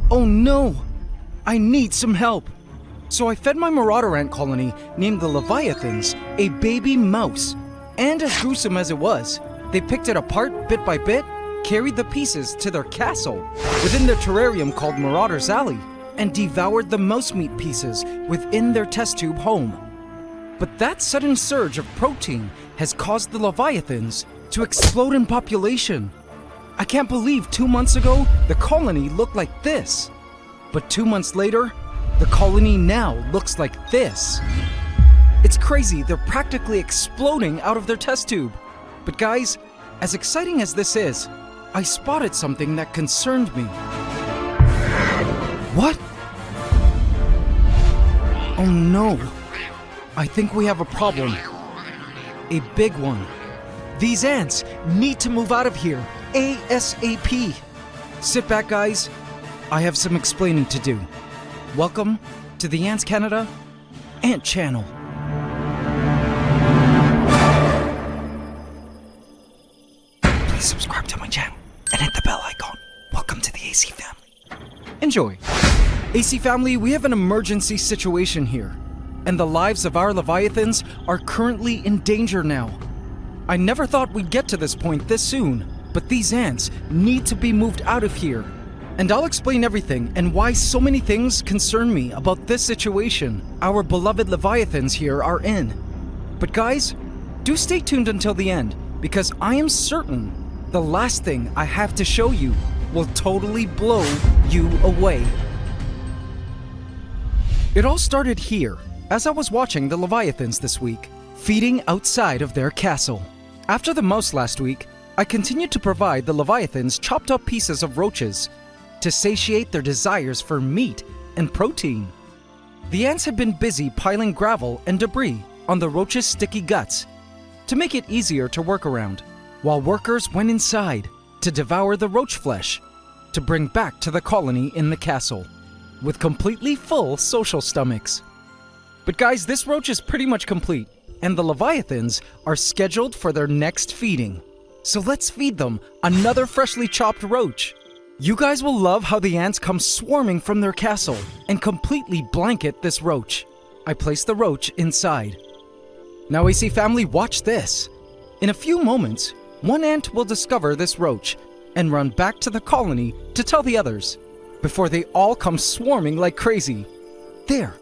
Oh no! I need some help! So I fed my marauder ant colony, named the Leviathans, a baby mouse. And as gruesome as it was, they picked it apart bit by bit, carried the pieces to their castle within their terrarium called Marauder's Alley, and devoured the mouse meat pieces within their test tube home. But that sudden surge of protein has caused the Leviathans to explode in population. I can't believe 2 months ago, the colony looked like this. But 2 months later, the colony now looks like this. It's crazy, they're practically exploding out of their test tube. But guys, as exciting as this is, I spotted something that concerned me. What? Oh no. I think we have a problem. A big one. These ants need to move out of here ASAP. Sit back, guys. I have some explaining to do. Welcome to the Ants Canada Ant Channel. Please subscribe to my channel and hit the bell icon. Welcome to the AC family. Enjoy. AC family, we have an emergency situation here, and the lives of our Leviathans are currently in danger now. I never thought we'd get to this point this soon, but these ants need to be moved out of here. And I'll explain everything and why so many things concern me about this situation our beloved Leviathans here are in. But guys, do stay tuned until the end, because I am certain the last thing I have to show you will totally blow you away. It all started here, as I was watching the Leviathans this week, feeding outside of their castle. After the mouse last week, I continued to provide the Leviathans chopped up pieces of roaches to satiate their desires for meat and protein. The ants had been busy piling gravel and debris on the roaches' sticky guts to make it easier to work around, while workers went inside to devour the roach flesh to bring back to the colony in the castle with completely full social stomachs. But guys, this roach is pretty much complete, and the Leviathans are scheduled for their next feeding. So let's feed them another freshly chopped roach. You guys will love how the ants come swarming from their castle and completely blanket this roach. I place the roach inside. Now AC family, watch this. In a few moments, one ant will discover this roach and run back to the colony to tell the others, before they all come swarming like crazy. There,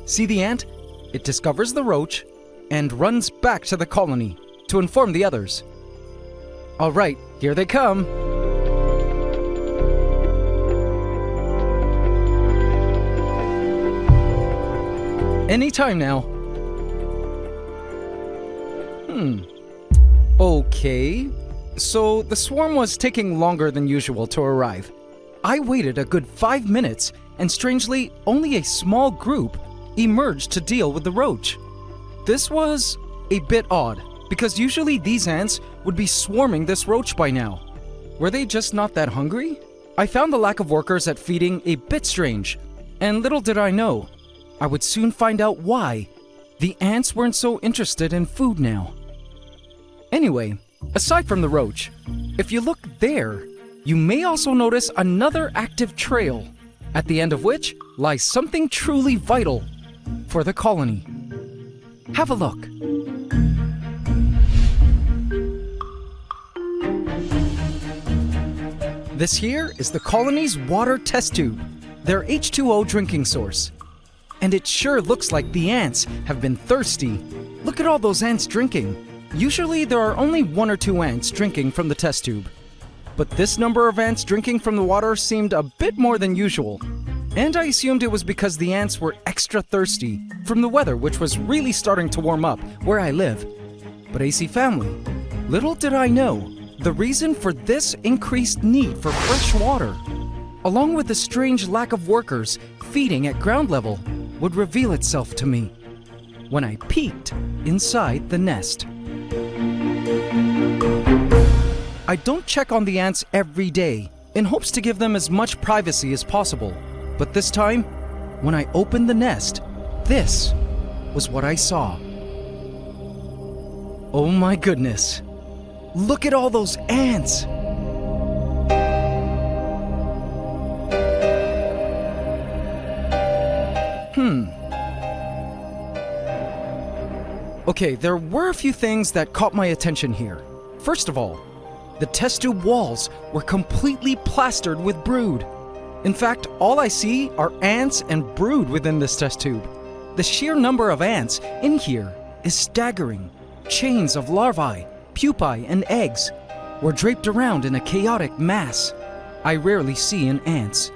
see the ant? It discovers the roach and runs back to the colony to inform the others. All right, here they come. Anytime now. Okay. So the swarm was taking longer than usual to arrive. I waited a good 5 minutes, and strangely, only a small group emerged to deal with the roach. This was a bit odd, because usually these ants would be swarming this roach by now. Were they just not that hungry? I found the lack of workers at feeding a bit strange, and little did I know, I would soon find out why the ants weren't so interested in food now. Anyway, aside from the roach, if you look there, you may also notice another active trail, at the end of which lies something truly vital for the colony. Have a look. This here is the colony's water test tube, their H2O drinking source. And it sure looks like the ants have been thirsty. Look at all those ants drinking. Usually there are only 1 or 2 ants drinking from the test tube. But this number of ants drinking from the water seemed a bit more than usual. And I assumed it was because the ants were extra thirsty from the weather, which was really starting to warm up where I live. But AC family, little did I know, the reason for this increased need for fresh water, along with the strange lack of workers feeding at ground level, would reveal itself to me when I peeked inside the nest. I don't check on the ants every day in hopes to give them as much privacy as possible, but this time, when I opened the nest, this was what I saw. Oh my goodness! Look at all those ants! Okay, there were a few things that caught my attention here. First of all, the test tube walls were completely plastered with brood. In fact, all I see are ants and brood within this test tube. The sheer number of ants in here is staggering. Chains of larvae, pupae, and eggs were draped around in a chaotic mass. I rarely see in ants.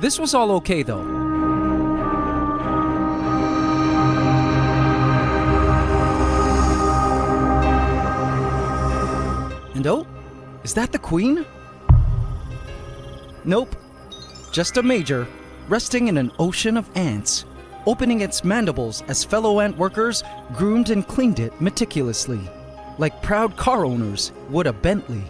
This was all okay though. And oh, is that the queen? Nope, just a major resting in an ocean of ants, opening its mandibles as fellow ant workers groomed and cleaned it meticulously, like proud car owners would a Bentley.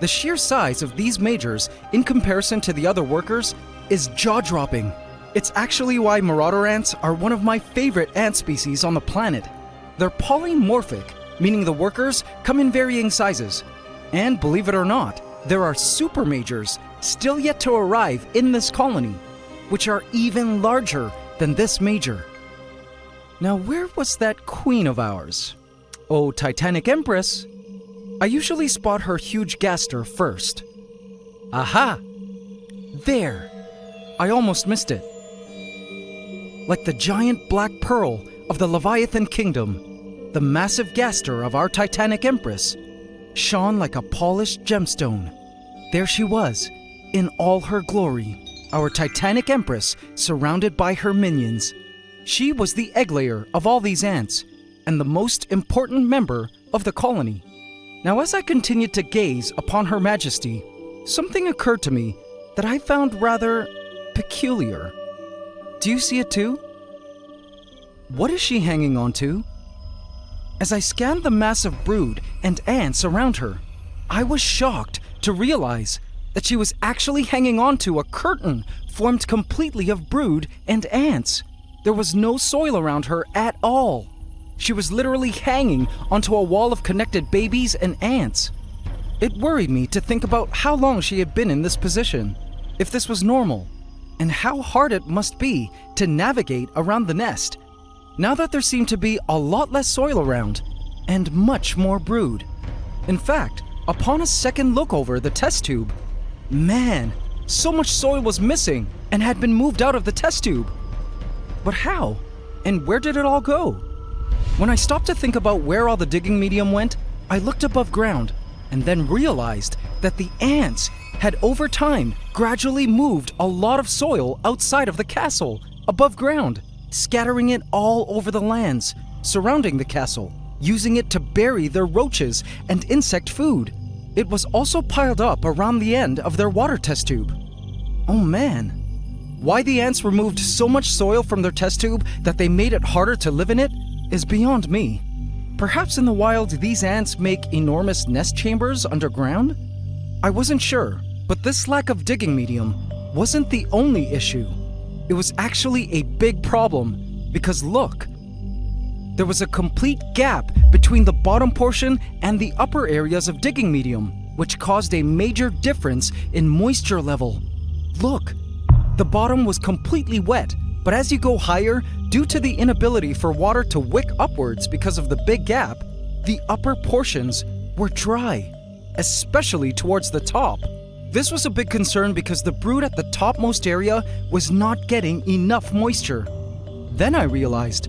The sheer size of these majors in comparison to the other workers is jaw-dropping. It's actually why marauder ants are one of my favorite ant species on the planet. They're polymorphic, meaning the workers come in varying sizes. And believe it or not, there are super majors still yet to arrive in this colony, which are even larger than this major. Now, where was that queen of ours? Oh, Titanic Empress. I usually spot her huge gaster first. Aha! There! I almost missed it. Like the giant black pearl of the Leviathan Kingdom, the massive gaster of our Titanic Empress shone like a polished gemstone. There she was, in all her glory, our Titanic Empress surrounded by her minions. She was the egg layer of all these ants, and the most important member of the colony. Now, as I continued to gaze upon Her Majesty, something occurred to me that I found rather peculiar. Do you see it too? What is she hanging on to? As I scanned the massive brood and ants around her, I was shocked to realize that she was actually hanging on to a curtain formed completely of brood and ants. There was no soil around her at all. She was literally hanging onto a wall of connected babies and ants. It worried me to think about how long she had been in this position, if this was normal, and how hard it must be to navigate around the nest, now that there seemed to be a lot less soil around and much more brood. In fact, upon a second look over the test tube, man, so much soil was missing and had been moved out of the test tube. But how? And where did it all go? When I stopped to think about where all the digging medium went, I looked above ground and then realized that the ants had over time gradually moved a lot of soil outside of the castle, above ground, scattering it all over the lands surrounding the castle, using it to bury their roaches and insect food. It was also piled up around the end of their water test tube. Oh man. Why the ants removed so much soil from their test tube that they made it harder to live in it is beyond me. Perhaps in the wild these ants make enormous nest chambers underground? I wasn't sure, but this lack of digging medium wasn't the only issue. It was actually a big problem because look, there was a complete gap between the bottom portion and the upper areas of digging medium, which caused a major difference in moisture level. Look, the bottom was completely wet, but as you go higher, due to the inability for water to wick upwards because of the big gap, the upper portions were dry, especially towards the top. This was a big concern because the brood at the topmost area was not getting enough moisture. Then I realized,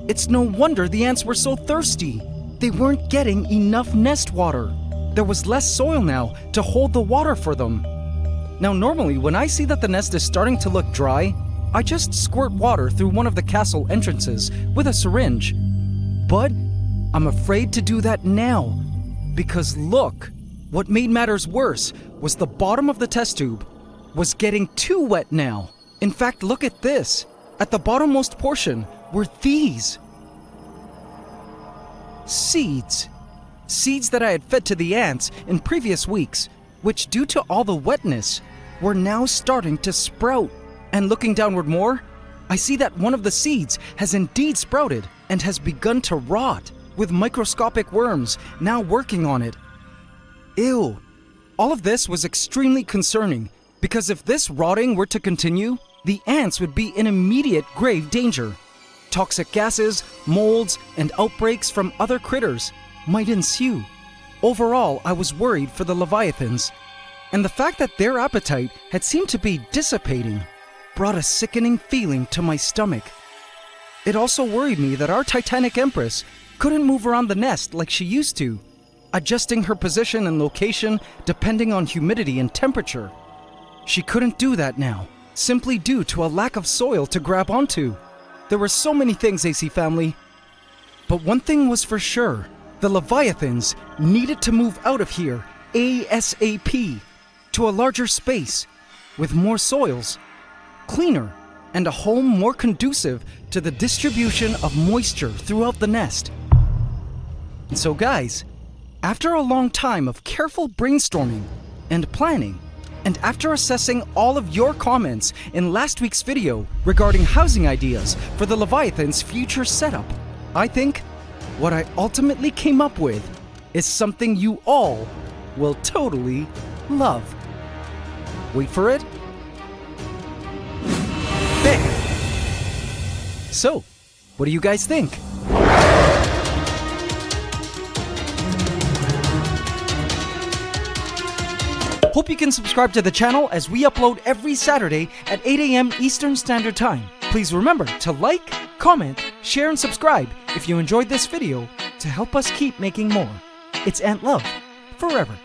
it's no wonder the ants were so thirsty. They weren't getting enough nest water. There was less soil now to hold the water for them. Now normally when I see that the nest is starting to look dry, I just squirt water through one of the castle entrances with a syringe. But I'm afraid to do that now, because look, what made matters worse was the bottom of the test tube was getting too wet now. In fact, look at this. At the bottommost portion were these seeds. Seeds that I had fed to the ants in previous weeks, which due to all the wetness, were now starting to sprout. And looking downward more, I see that one of the seeds has indeed sprouted and has begun to rot, with microscopic worms now working on it. Ew. All of this was extremely concerning, because if this rotting were to continue, the ants would be in immediate grave danger. Toxic gases, molds, and outbreaks from other critters might ensue. Overall, I was worried for the Leviathans, and the fact that their appetite had seemed to be dissipating brought a sickening feeling to my stomach. It also worried me that our Titanic Empress couldn't move around the nest like she used to, adjusting her position and location depending on humidity and temperature. She couldn't do that now, simply due to a lack of soil to grab onto. There were so many things, AC family. But one thing was for sure, the Leviathans needed to move out of here ASAP to a larger space with more soils, cleaner, and a home more conducive to the distribution of moisture throughout the nest. And so guys, after a long time of careful brainstorming and planning, and after assessing all of your comments in last week's video regarding housing ideas for the Leviathan's future setup, I think what I ultimately came up with is something you all will totally love. Wait for it. There! So, what do you guys think? Hope you can subscribe to the channel as we upload every Saturday at 8 a.m. Eastern Standard Time. Please remember to like, comment, share, and subscribe if you enjoyed this video to help us keep making more. It's Ant Love, forever.